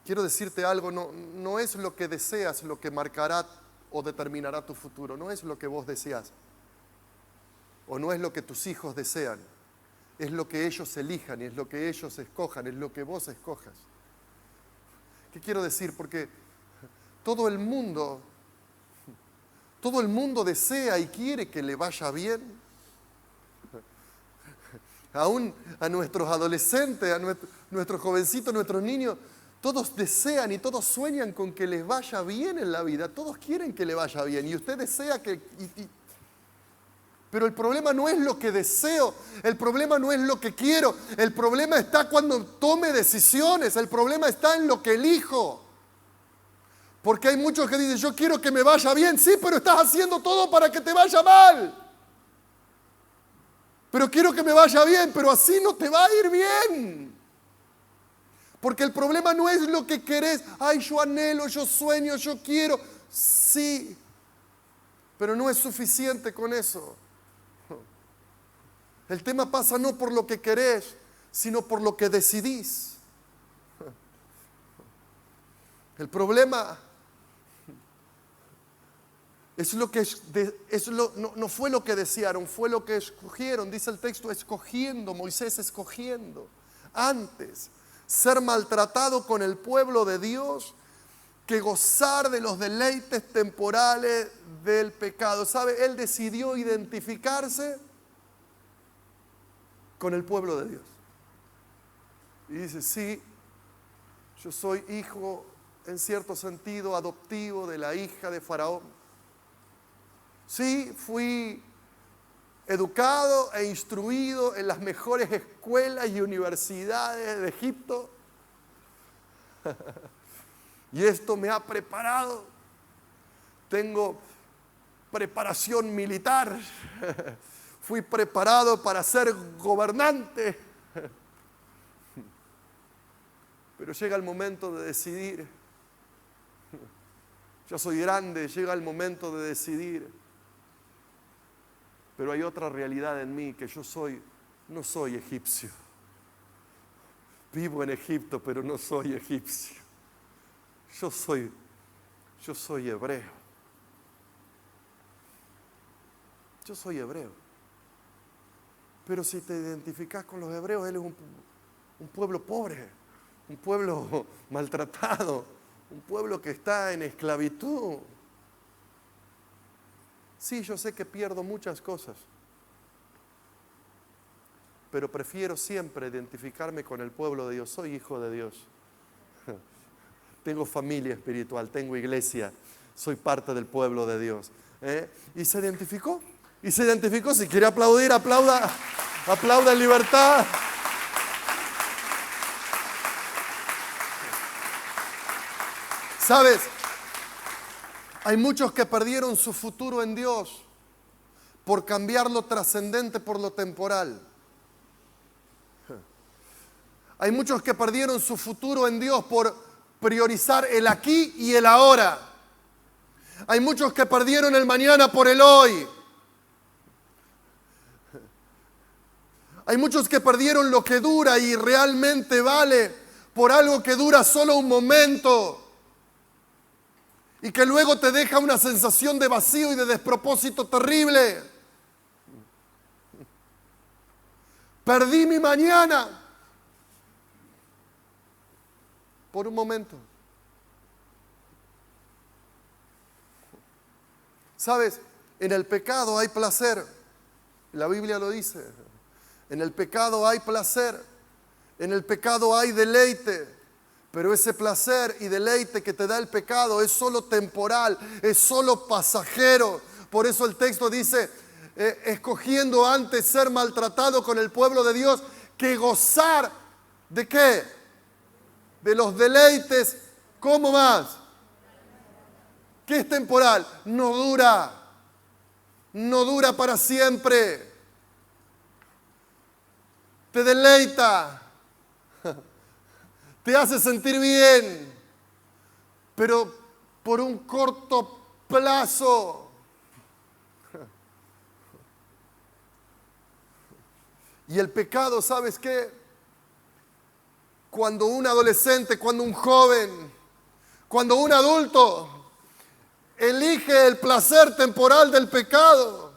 Quiero decirte algo, no es lo que deseas lo que marcará o determinará tu futuro. No es lo que vos deseas. O no es lo que tus hijos desean. Es lo que ellos elijan y es lo que ellos escojan, es lo que vos escojas. ¿Qué quiero decir? Porque todo el mundo desea y quiere que le vaya bien. Aún a nuestros adolescentes, a nuestros jovencitos, nuestros niños, todos desean y todos sueñan con que les vaya bien en la vida. Todos quieren que le vaya bien y usted desea que... Pero el problema no es lo que deseo, el problema no es lo que quiero, el problema está cuando tome decisiones, el problema está en lo que elijo. Porque hay muchos que dicen, yo quiero que me vaya bien, sí, pero estás haciendo todo para que te vaya mal. Pero quiero que me vaya bien, pero así no te va a ir bien. Porque el problema no es lo que querés. Ay, yo anhelo, yo sueño, yo quiero. Sí, pero no es suficiente con eso. El tema pasa no por lo que querés, sino por lo que decidís. El problema es lo que no fue lo que desearon, fue lo que escogieron. Dice el texto, escogiendo, Moisés escogiendo. Antes, ser maltratado con el pueblo de Dios que gozar de los deleites temporales del pecado. ¿Sabe? Él decidió identificarse con el pueblo de Dios. Y dice, sí, yo soy hijo, en cierto sentido, adoptivo de la hija de Faraón. Sí, fui educado e instruido en las mejores escuelas y universidades de Egipto. Y esto me ha preparado. Tengo preparación militar. Fui preparado para ser gobernante. Pero llega el momento de decidir. Yo soy grande, llega el momento de decidir. Pero hay otra realidad en mí, que no soy egipcio. Vivo en Egipto, pero no soy egipcio. Yo soy hebreo. Yo soy hebreo. Pero si te identificas con los hebreos, él es un pueblo pobre, un pueblo maltratado, un pueblo que está en esclavitud. Sí, yo sé que pierdo muchas cosas, pero prefiero siempre identificarme con el pueblo de Dios. Soy hijo de Dios. Tengo familia espiritual, tengo iglesia, soy parte del pueblo de Dios. Y se identificó. Si quiere aplaudir, aplauda en libertad. ¿Sabes? Hay muchos que perdieron su futuro en Dios por cambiar lo trascendente por lo temporal. Hay muchos que perdieron su futuro en Dios por priorizar el aquí y el ahora. Hay muchos que perdieron el mañana por el hoy. Hay muchos que perdieron lo que dura y realmente vale por algo que dura solo un momento y que luego te deja una sensación de vacío y de despropósito terrible. Perdí mi mañana por un momento. ¿Sabes? En el pecado hay placer. La Biblia lo dice. En el pecado hay placer. En el pecado hay deleite. Pero ese placer y deleite que te da el pecado es solo temporal, es solo pasajero. Por eso el texto dice, escogiendo antes ser maltratado con el pueblo de Dios que gozar ¿de qué? De los deleites. ¿Cómo más? ¿Qué es temporal? No dura para siempre. Te deleita, te hace sentir bien, pero por un corto plazo. Y el pecado, ¿sabes qué? Cuando un adolescente, cuando un joven, cuando un adulto elige el placer temporal del pecado,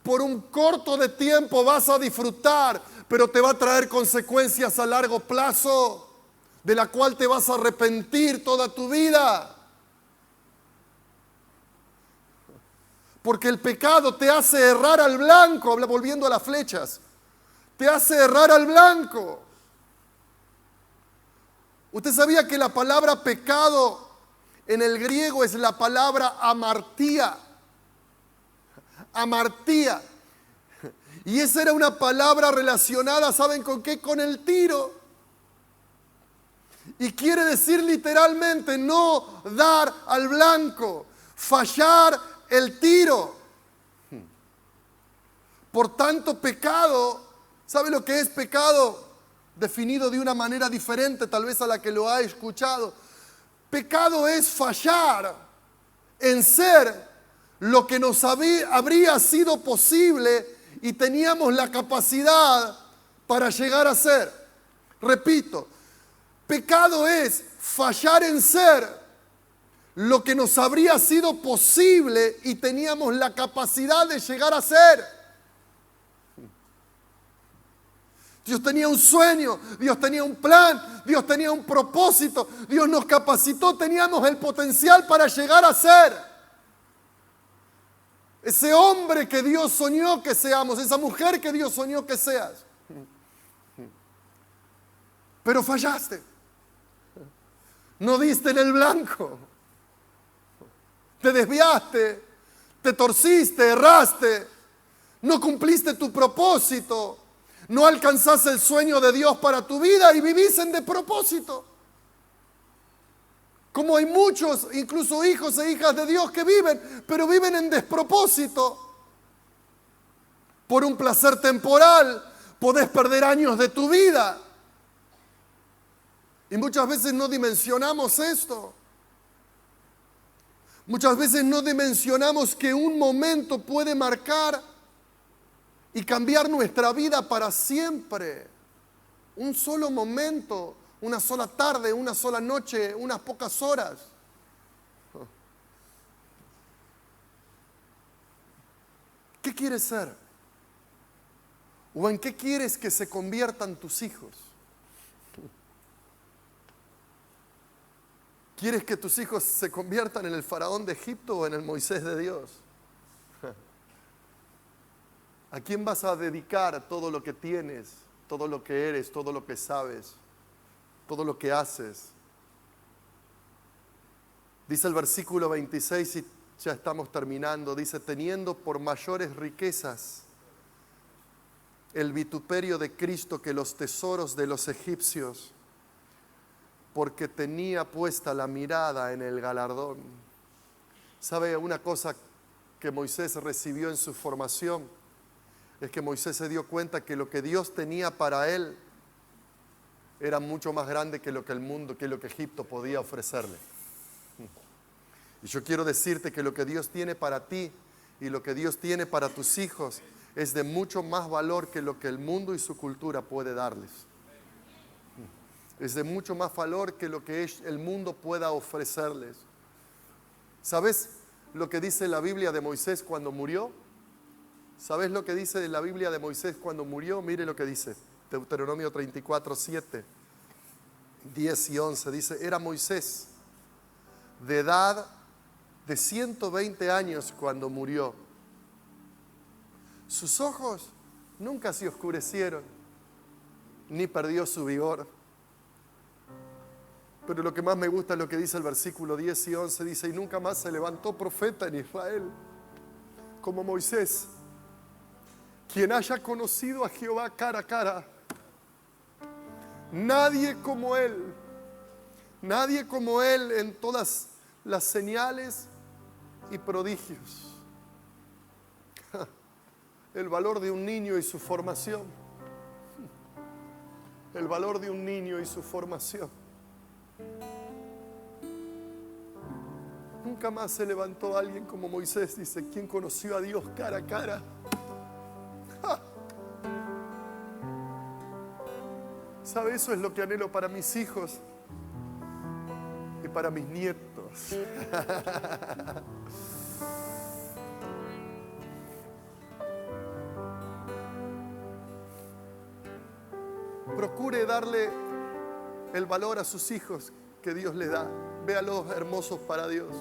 por un corto de tiempo vas a disfrutar, pero te va a traer consecuencias a largo plazo, de la cual te vas a arrepentir toda tu vida. Porque el pecado te hace errar al blanco, volviendo a las flechas, te hace errar al blanco. ¿Usted sabía que la palabra pecado en el griego es la palabra amartía? Amartía. Y esa era una palabra relacionada, ¿saben con qué? Con el tiro. Y quiere decir literalmente no dar al blanco, fallar el tiro. Por tanto, pecado, ¿sabe lo que es pecado? definido de una manera diferente tal vez a la que lo ha escuchado. Pecado es fallar en ser lo que nos habría sido posible y teníamos la capacidad para llegar a ser. Repito, pecado es fallar en ser lo que nos habría sido posible y teníamos la capacidad de llegar a ser. Dios tenía un sueño, Dios tenía un plan, Dios tenía un propósito, Dios nos capacitó, teníamos el potencial para llegar a ser ese hombre que Dios soñó que seamos, esa mujer que Dios soñó que seas. Pero fallaste. No diste en el blanco. Te desviaste, te torciste, erraste, no cumpliste tu propósito, no alcanzaste el sueño de Dios para tu vida y vivís en despropósito. Como hay muchos, incluso hijos e hijas de Dios que viven, pero viven en despropósito. Por un placer temporal, podés perder años de tu vida. Y muchas veces no dimensionamos esto. Muchas veces no dimensionamos que un momento puede marcar y cambiar nuestra vida para siempre. Un solo momento, una sola tarde, una sola noche, unas pocas horas. ¿Qué quieres ser? ¿O en qué quieres que se conviertan tus hijos? ¿Quieres que tus hijos se conviertan en el faraón de Egipto o en el Moisés de Dios? ¿A quién vas a dedicar todo lo que tienes, todo lo que eres, todo lo que sabes, todo lo que haces? Dice el versículo 26, y ya estamos terminando, dice, teniendo por mayores riquezas el vituperio de Cristo que los tesoros de los egipcios, porque tenía puesta la mirada en el galardón. ¿Sabe una cosa que Moisés recibió en su formación? Es que Moisés se dio cuenta que lo que Dios tenía para él era mucho más grande que lo que el mundo, que lo que Egipto podía ofrecerle. Y yo quiero decirte que lo que Dios tiene para ti y lo que Dios tiene para tus hijos es de mucho más valor que lo que el mundo y su cultura puede darles. Es de mucho más valor que lo que el mundo pueda ofrecerles. ¿Sabes lo que dice la Biblia de Moisés cuando murió? ¿Sabes lo que dice la Biblia de Moisés cuando murió? Mire lo que dice. Deuteronomio 34, 7, 10 y 11. Dice, era Moisés de edad de 120 años cuando murió. Sus ojos nunca se oscurecieron, ni perdió su vigor. Pero lo que más me gusta es lo que dice el versículo 10 y 11. Dice, y nunca más se levantó profeta en Israel como Moisés, quien haya conocido a Jehová cara a cara. Nadie como él en todas las señales y prodigios. El valor de un niño y su formación. El valor de un niño y su formación. Nunca más se levantó alguien como Moisés, dice, quien conoció a Dios cara a cara. ¡Ja! ¿Sabe? Eso es lo que anhelo para mis hijos y para mis nietos. Procure darle el valor a sus hijos que Dios le da. Véalos hermosos para Dios,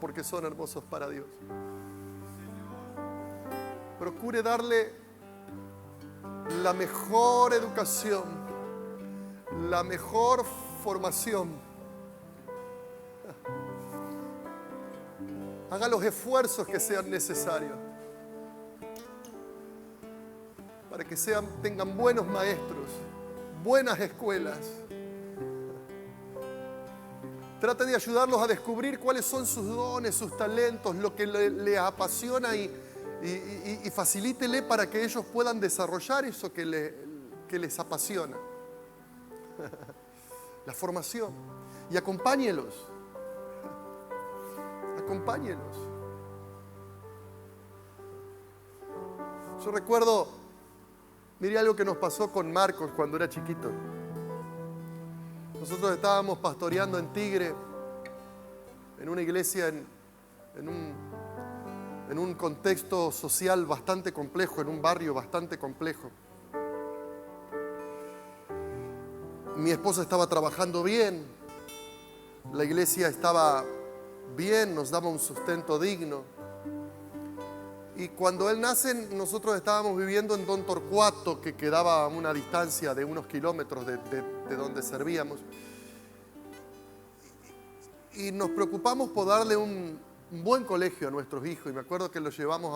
porque son hermosos para Dios. Procure darle la mejor educación, la mejor formación. Haga los esfuerzos que sean necesarios para que tengan buenos maestros, buenas escuelas. Trate de ayudarlos a descubrir cuáles son sus dones, sus talentos, lo que les apasiona y facilítele para que ellos puedan desarrollar eso que les apasiona. La formación. Y acompáñelos. Acompáñelos. Yo recuerdo, miré algo que nos pasó con Marcos cuando era chiquito. Nosotros estábamos pastoreando en Tigre, en una iglesia, en un contexto social bastante complejo, en un barrio bastante complejo. Mi esposa estaba trabajando bien, la iglesia estaba bien, nos daba un sustento digno. Y cuando él nace, nosotros estábamos viviendo en Don Torcuato, que quedaba a una distancia de unos kilómetros de donde servíamos. Y nos preocupamos por darle un buen colegio a nuestros hijos. Y me acuerdo que los llevamos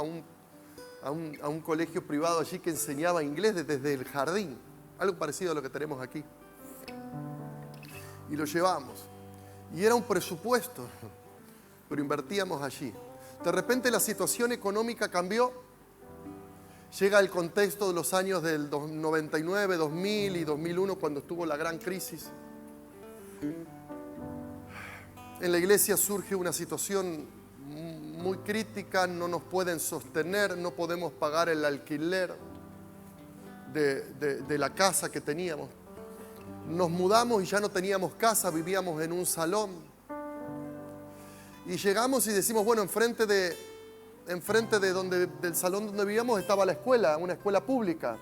a un colegio privado allí que enseñaba inglés desde el jardín. Algo parecido a lo que tenemos aquí. Y lo llevamos. Y era un presupuesto, pero invertíamos allí. De repente la situación económica cambió. Llega el contexto de los años del 99, 2000 y 2001, cuando estuvo la gran crisis. En la iglesia surge una situación muy crítica, no nos pueden sostener, no podemos pagar el alquiler de la casa que teníamos. Nos mudamos y ya no teníamos casa, vivíamos en un salón. Y llegamos y decimos, bueno, enfrente del salón donde vivíamos estaba la escuela, una escuela pública.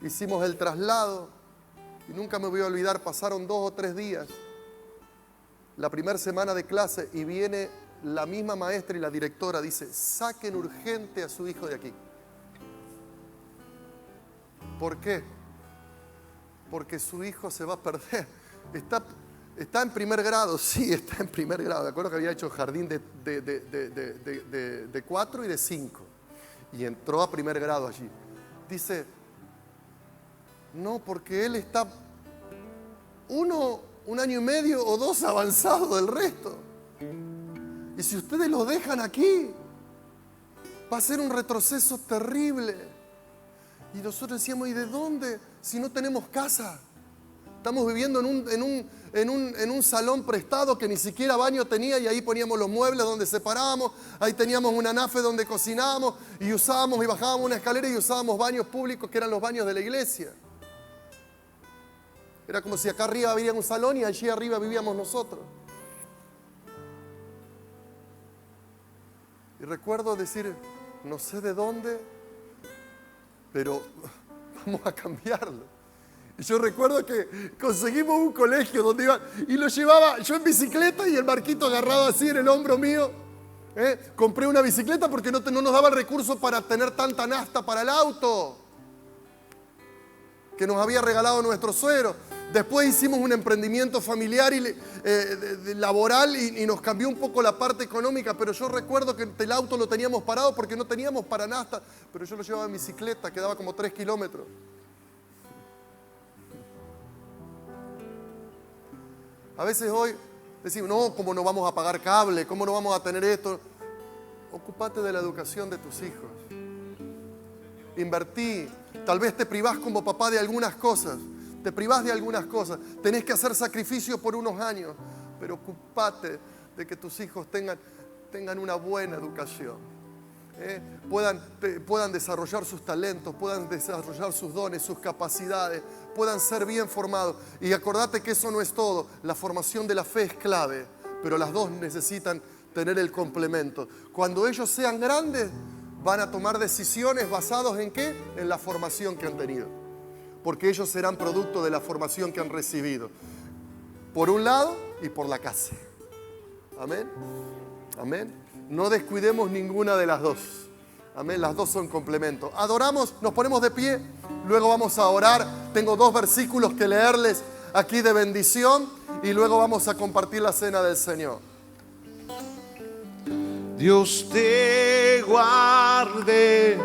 Hicimos el traslado y nunca me voy a olvidar, pasaron 2 o 3 días, la primera semana de clase, y viene la misma maestra y la directora, dice, saquen urgente a su hijo de aquí. ¿Por qué? Porque su hijo se va a perder. Está en primer grado, sí, está en primer grado. Me acuerdo que había hecho jardín de 4 y de 5. Y entró a primer grado allí. Dice, no, porque él está un año y medio o 2 avanzado del resto. Y si ustedes lo dejan aquí, va a ser un retroceso terrible. Y nosotros decíamos, ¿y de dónde? Si no tenemos casa. Estamos viviendo en un salón prestado que ni siquiera baño tenía, y ahí poníamos los muebles donde separábamos. Ahí teníamos una nafe donde cocinábamos y usábamos y bajábamos una escalera y usábamos baños públicos que eran los baños de la iglesia. Era como si acá arriba había un salón y allí arriba vivíamos nosotros. Y recuerdo decir, no sé de dónde, pero vamos a cambiarlo. Y yo recuerdo que conseguimos un colegio donde iba, y lo llevaba yo en bicicleta y el Marquito agarrado así en el hombro mío. Compré una bicicleta porque no nos daba el recurso para tener tanta nafta para el auto que nos había regalado nuestro suegro. Después hicimos un emprendimiento familiar y laboral y nos cambió un poco la parte económica, pero yo recuerdo que el auto lo teníamos parado porque no teníamos para nafta, pero yo lo llevaba en bicicleta, quedaba como 3 kilómetros. A veces hoy decimos, no, ¿cómo no vamos a pagar cable? ¿Cómo no vamos a tener esto? Ocúpate de la educación de tus hijos. Invertí. Tal vez te privás como papá de algunas cosas. Te privás de algunas cosas. Tenés que hacer sacrificio por unos años. Pero ocúpate de que tus hijos tengan una buena educación. Puedan desarrollar sus talentos, puedan desarrollar sus dones, sus capacidades, puedan ser bien formados. Y acordate que eso no es todo. La formación de la fe es clave, pero las dos necesitan tener el complemento. Cuando ellos sean grandes, van a tomar decisiones basadas ¿en qué? En la formación que han tenido. Porque ellos serán producto de la formación que han recibido. Por un lado y por la casa. Amén. Amén. No descuidemos ninguna de las dos. Amén, las dos son complementos. Adoramos, nos ponemos de pie, luego vamos a orar. Tengo 2 versículos que leerles aquí de bendición y luego vamos a compartir la cena del Señor. Dios te guarde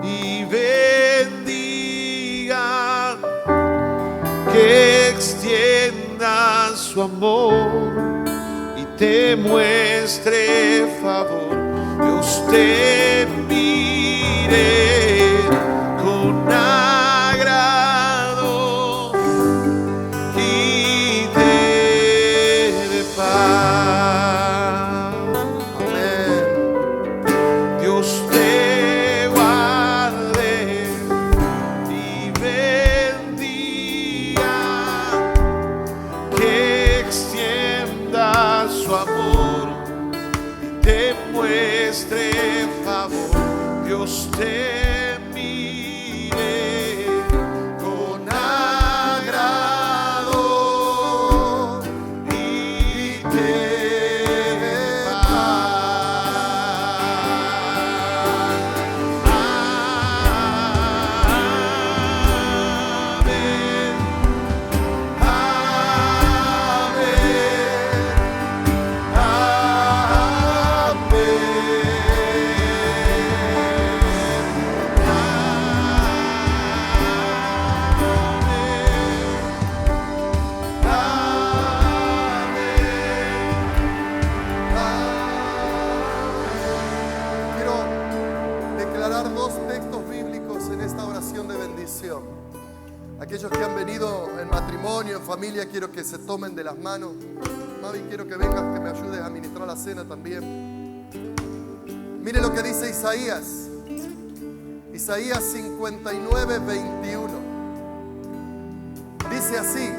y bendiga, que extienda su amor y te muestre favor. Dios te mire con agrado muestre favor. Dios te mire con agrado y te Aquellos que han venido en matrimonio, en familia, quiero que se tomen de las manos. Mavi, quiero que vengas, que me ayudes a administrar la cena también. Mire lo que dice Isaías. Isaías 59, 21. Dice así.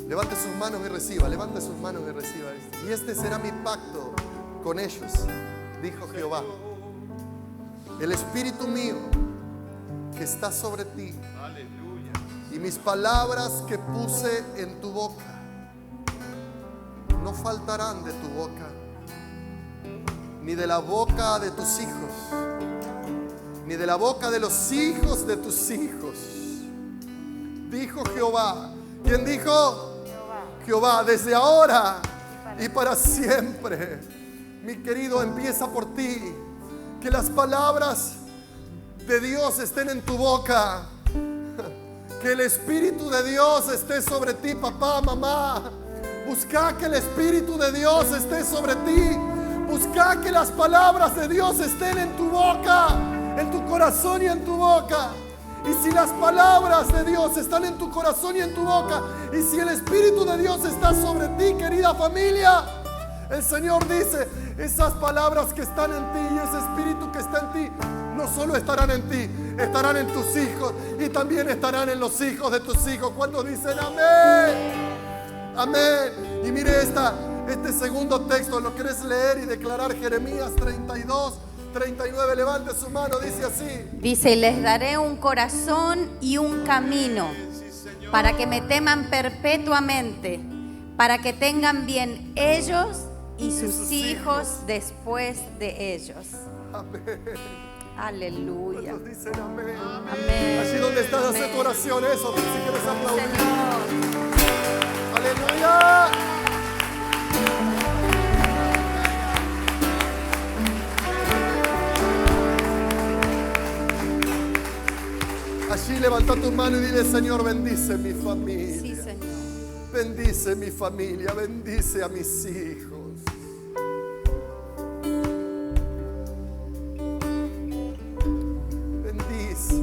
Levante sus manos y reciba. Levante sus manos y reciba esto. Y este será mi pacto con ellos, dijo Jehová. El espíritu mío que está sobre ti, aleluya, y mis palabras que puse en tu boca no faltarán de tu boca, ni de la boca de tus hijos, ni de la boca de los hijos de tus hijos, dijo Jehová. ¿Quién dijo? Jehová, desde ahora y para siempre. Mi querido, empieza por ti. Que las palabras de Dios estén en tu boca. Que el Espíritu de Dios esté sobre ti, papá, mamá. Busca que el Espíritu de Dios esté sobre ti. Busca que las palabras de Dios estén en tu boca, en tu corazón y en tu boca. Y si las palabras de Dios están en tu corazón y en tu boca, y si el Espíritu de Dios está sobre ti, querida familia, el Señor dice, esas palabras que están en ti y ese Espíritu que está en ti, no solo estarán en ti, estarán en tus hijos y también estarán en los hijos de tus hijos. Cuando dicen amén, amén. Y mire este segundo texto, ¿lo querés leer y declarar? Jeremías 32, 39, levante su mano, dice así. Dice, y les daré un corazón y un camino para que me teman perpetuamente, para que tengan bien ellos y sus hijos después de ellos. Amén. Aleluya. ¿Cuántos dicen amén? Amén. Allí donde estás, hace Amén. tu oración, eso, si quieres aplaudir. Señor. Aleluya. Allí levanta tu mano y dile, Señor, bendice mi familia. Sí, Señor. Bendice mi familia, bendice a mis hijos. Bendice.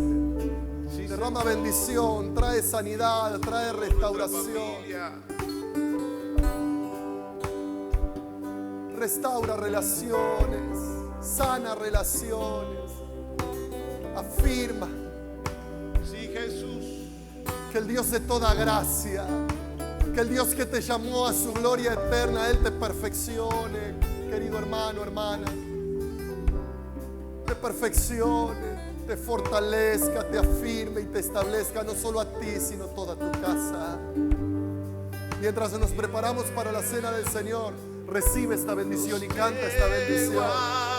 Derrama bendición, trae sanidad, trae restauración. Restaura relaciones, sana relaciones, afirma. Sí, Jesús. Que el Dios de toda gracia, que el Dios que te llamó a su gloria eterna, Él te perfeccione, querido hermano, hermana. Te perfeccione, te fortalezca, te afirme y te establezca no solo a ti, sino toda tu casa. Mientras nos preparamos para la cena del Señor, recibe esta bendición y canta esta bendición.